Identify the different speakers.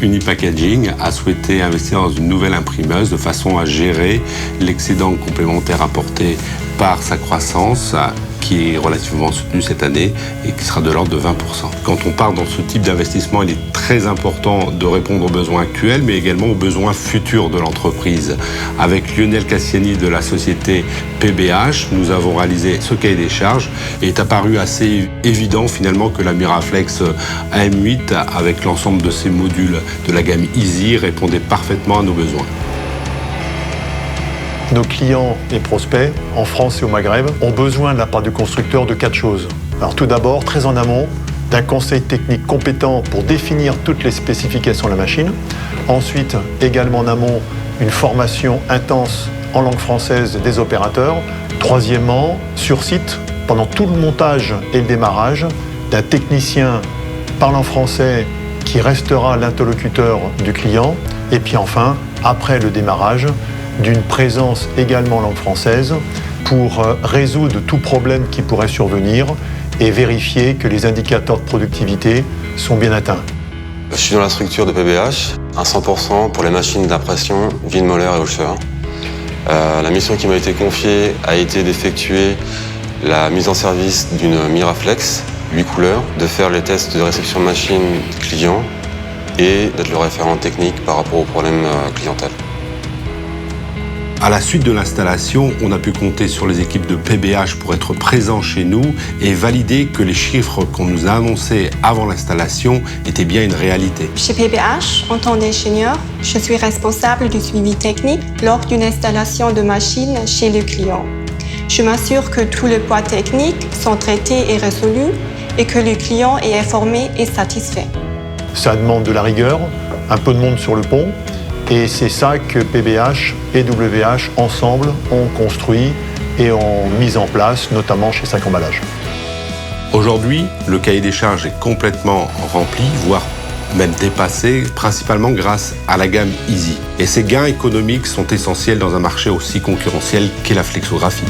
Speaker 1: Unipackaging a souhaité investir dans une nouvelle imprimeuse de façon à gérer l'excédent complémentaire apporté par sa croissance, qui est relativement soutenu cette année et qui sera de l'ordre de 20%. Quand on part dans ce type d'investissement, il est très important de répondre aux besoins actuels, mais également aux besoins futurs de l'entreprise. Avec Lionel Cassiani de la société PBH, nous avons réalisé ce cahier des charges et il est apparu assez évident finalement que la Miraflex AM8, avec l'ensemble de ses modules de la gamme Easy, répondait parfaitement à nos besoins.
Speaker 2: Nos clients et prospects, en France et au Maghreb, ont besoin de la part du constructeur de 4 choses. Alors tout d'abord, très en amont, d'un conseil technique compétent pour définir toutes les spécifications de la machine. Ensuite, également en amont, une formation intense en langue française des opérateurs. Troisièmement, sur site, pendant tout le montage et le démarrage, d'un technicien parlant français qui restera l'interlocuteur du client. Et puis enfin, après le démarrage, d'une présence également en langue française pour résoudre tout problème qui pourrait survenir et vérifier que les indicateurs de productivité sont bien atteints.
Speaker 3: Je suis dans la structure de PBH, à 100% pour les machines d'impression Windmöller et Hoelscher. La mission qui m'a été confiée a été d'effectuer la mise en service d'une Miraflex 8 couleurs, de faire les tests de réception de machine client et d'être le référent technique par rapport aux problèmes clientèle.
Speaker 1: À la suite de l'installation, on a pu compter sur les équipes de PBH pour être présents chez nous et valider que les chiffres qu'on nous a annoncés avant l'installation étaient bien une réalité.
Speaker 4: Chez PBH, en tant qu'ingénieur, je suis responsable du suivi technique lors d'une installation de machines chez le client. Je m'assure que tous les points techniques sont traités et résolus et que le client est informé et satisfait.
Speaker 2: Ça demande de la rigueur, un peu de monde sur le pont. Et c'est ça que PBH et WH ensemble ont construit et ont mis en place, notamment chez 5 Emballages.
Speaker 1: Aujourd'hui, le cahier des charges est complètement rempli, voire même dépassé, principalement grâce à la gamme Easy. Et ces gains économiques sont essentiels dans un marché aussi concurrentiel qu'est la flexographie.